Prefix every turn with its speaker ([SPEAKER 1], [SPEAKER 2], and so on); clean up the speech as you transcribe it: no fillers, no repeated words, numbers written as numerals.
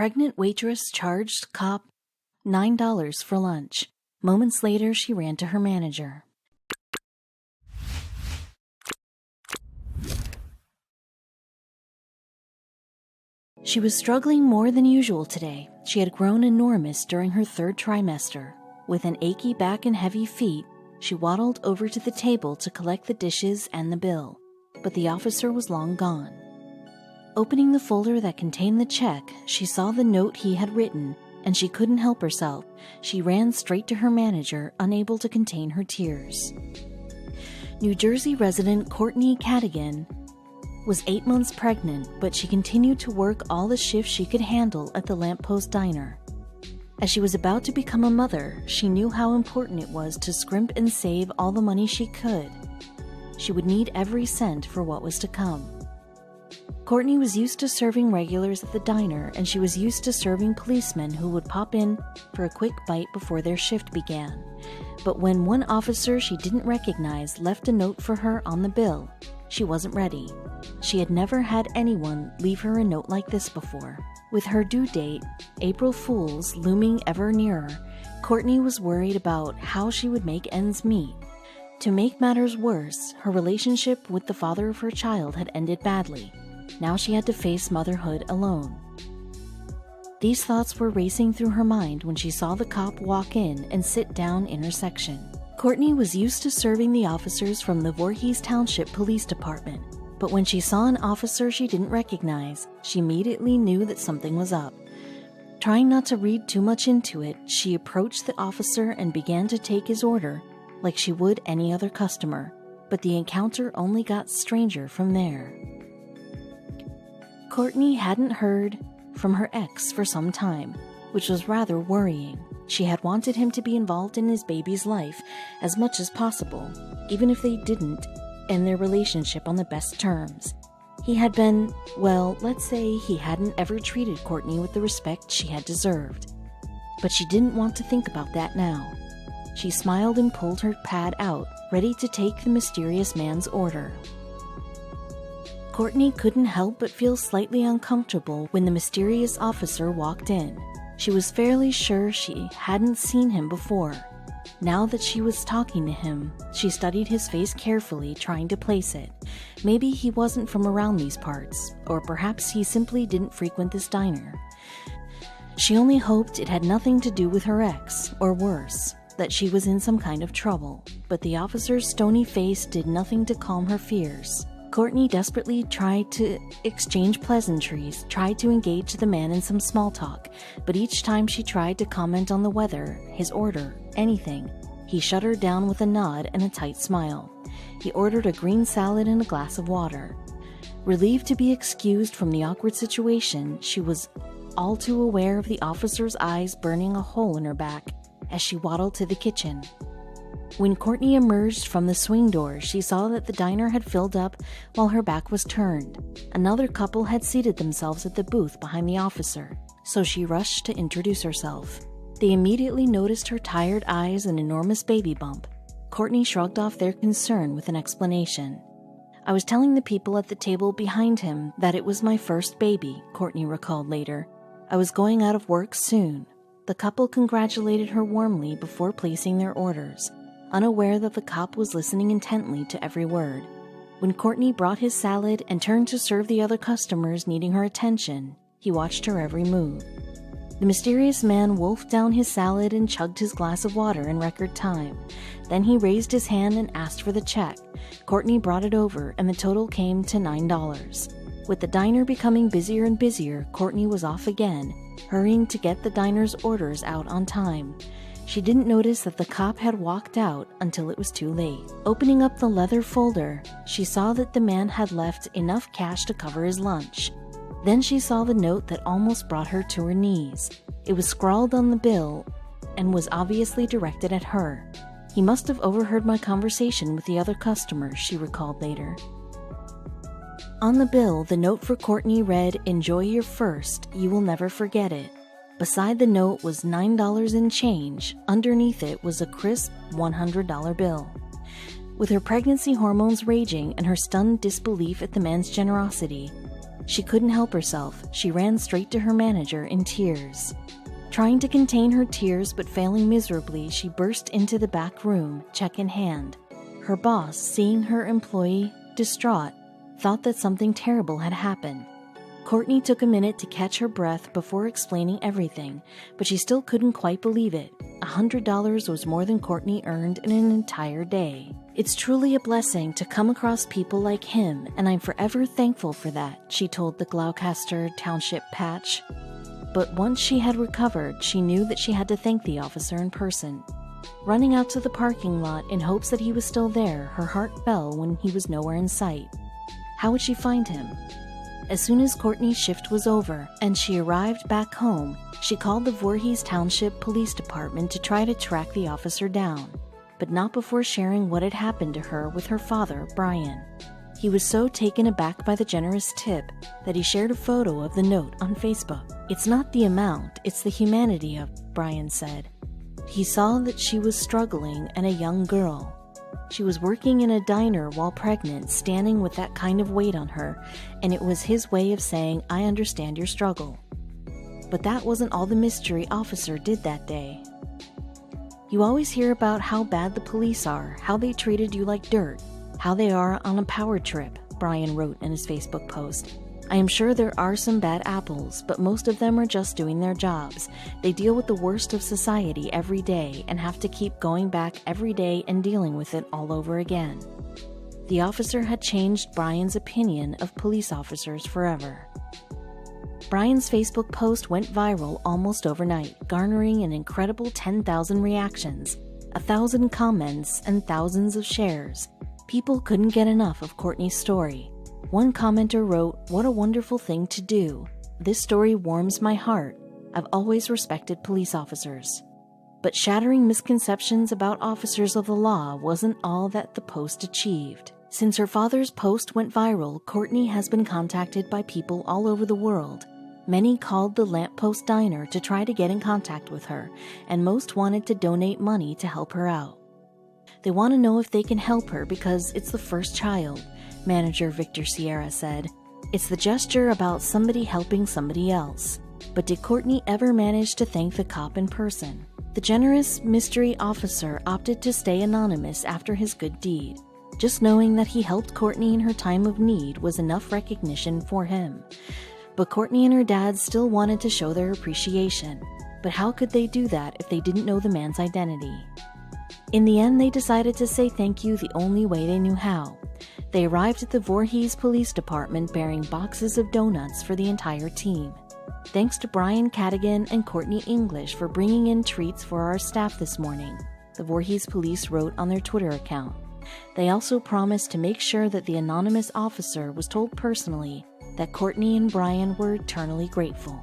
[SPEAKER 1] pregnant waitress charged cop $9 for lunch. Moments later, she ran to her manager. She was struggling more than usual today. She had grown enormous during her 3rd trimester. With an achy back and heavy feet, she waddled over to the table to collect the dishes and the bill, but the officer was long gone. Opening the folder that contained the check, she saw the note he had written, and she couldn't help herself. She ran straight to her manager, unable to contain her tears. New Jersey resident Courtney Cadigan was 8 months pregnant, but she continued to work all the shifts she could handle at the Lamppost Diner. As she was about to become a mother, she knew how important it was to scrimp and save all the money she could. She would need every cent for what was to come. Courtney was used to serving regulars at the diner, and she was used to serving policemen who would pop in for a quick bite before their shift began. But when one officer she didn't recognize left a note for her on the bill, she wasn't ready. She had never had anyone leave her a note like this before. With her due date, April Fool's, looming ever nearer, Courtney was worried about how she would make ends meet. To make matters worse, her relationship with the father of her child had ended badly. Now she had to face motherhood alone. These thoughts were racing through her mind when she saw the cop walk in and sit down in her section. Courtney was used to serving the officers from the Voorhees Township Police Department, but when she saw an officer she didn't recognize, she immediately knew that something was up. Trying not to read too much into it, she approached the officer and began to take his order like she would any other customer, but the encounter only got stranger from there. Courtney hadn't heard from her ex for some time, which was rather worrying. She had wanted him to be involved in his baby's life as much as possible, even if they didn't end their relationship on the best terms. He had been, well, let's say he hadn't ever treated Courtney with the respect she had deserved. But she didn't want to think about that now. She smiled and pulled her pad out, ready to take the mysterious man's order. Courtney couldn't help but feel slightly uncomfortable when the mysterious officer walked in. She was fairly sure she hadn't seen him before. Now that she was talking to him, she studied his face carefully, trying to place it. Maybe he wasn't from around these parts, or perhaps he simply didn't frequent this diner. She only hoped it had nothing to do with her ex, or worse, that she was in some kind of trouble. But the officer's stony face did nothing to calm her fears. Courtney desperately tried to exchange pleasantries, tried to engage the man in some small talk, but each time she tried to comment on the weather, his order, anything, he shut her down with a nod and a tight smile. He ordered a green salad and a glass of water. Relieved to be excused from the awkward situation, she was all too aware of the officer's eyes burning a hole in her back as she waddled to the kitchen. When Courtney emerged from the swing door, she saw that the diner had filled up while her back was turned. Another couple had seated themselves at the booth behind the officer, so she rushed to introduce herself. They immediately noticed her tired eyes and enormous baby bump. Courtney shrugged off their concern with an explanation. "I was telling the people at the table behind him that it was my first baby," Courtney recalled later. "I was going out of work soon." The couple congratulated her warmly before placing their orders, unaware that the cop was listening intently to every word. When Courtney brought his salad and turned to serve the other customers needing her attention, he watched her every move. The mysterious man wolfed down his salad and chugged his glass of water in record time. Then he raised his hand and asked for the check. Courtney brought it over, and the total came to $9. With the diner becoming busier and busier, Courtney was off again, hurrying to get the diner's orders out on time. She didn't notice that the cop had walked out until it was too late. Opening up the leather folder, she saw that the man had left enough cash to cover his lunch. Then she saw the note that almost brought her to her knees. It was scrawled on the bill and was obviously directed at her. "He must have overheard my conversation with the other customers," she recalled later. On the bill, the note for Courtney read, "Enjoy your first, you will never forget it." Beside the note was $9 in change. Underneath it was a crisp $100 bill. With her pregnancy hormones raging and her stunned disbelief at the man's generosity, She couldn't help herself. She ran straight to her manager in tears. Trying to contain her tears but failing miserably, she burst into the back room, check in hand. Her boss, seeing her employee, distraught, thought that something terrible had happened. Courtney took a minute to catch her breath before explaining everything, but she still couldn't quite believe it. $100 was more than Courtney earned in an entire day. It's truly a blessing to come across people like him, and I'm forever thankful for that, she told the Gloucester Township Patch. But once she had recovered, she knew that she had to thank the officer in person. Running out to the parking lot in hopes that he was still there, her heart fell when he was nowhere in sight. How would she find him? As soon as Courtney's shift was over and she arrived back home, she called the Voorhees Township Police Department to try to track the officer down, but not before sharing what had happened to her with her father, Brian. He was so taken aback by the generous tip that he shared a photo of the note on Facebook. "It's not the amount, it's the humanity of," Brian said. He saw that she was struggling and a young girl. She was working in a diner while pregnant, standing with that kind of weight on her, and it was his way of saying, "I understand your struggle." But that wasn't all the mystery officer did that day. "You always hear about how bad the police are, how they treated you like dirt, how they are on a power trip," Brian wrote in his Facebook post. "I am sure there are some bad apples, but most of them are just doing their jobs. They deal with the worst of society every day and have to keep going back every day and dealing with it all over again." The officer had changed Brian's opinion of police officers forever. Brian's Facebook post went viral almost overnight, garnering an incredible 10,000 reactions, 1,000 comments, and thousands of shares. People couldn't get enough of Courtney's story. One commenter wrote, "What a wonderful thing to do. This story warms my heart. I've always respected police officers." But shattering misconceptions about officers of the law wasn't all that the post achieved. Since her father's post went viral, Courtney has been contacted by people all over the world. Many called the Lamppost Diner to try to get in contact with her, and most wanted to donate money to help her out. They want to know if they can help her because it's the first child, manager Victor Sierra said. "It's the gesture about somebody helping somebody else." But did Courtney ever manage to thank the cop in person? The generous mystery officer opted to stay anonymous after his good deed. Just knowing that he helped Courtney in her time of need was enough recognition for him. But Courtney and her dad still wanted to show their appreciation. But how could they do that if they didn't know the man's identity? In the end, they decided to say thank you the only way they knew how. They arrived at the Voorhees Police Department bearing boxes of donuts for the entire team. "Thanks to Brian Cadigan and Courtney English for bringing in treats for our staff this morning," the Voorhees Police wrote on their Twitter account. They also promised to make sure that the anonymous officer was told personally that Courtney and Brian were eternally grateful.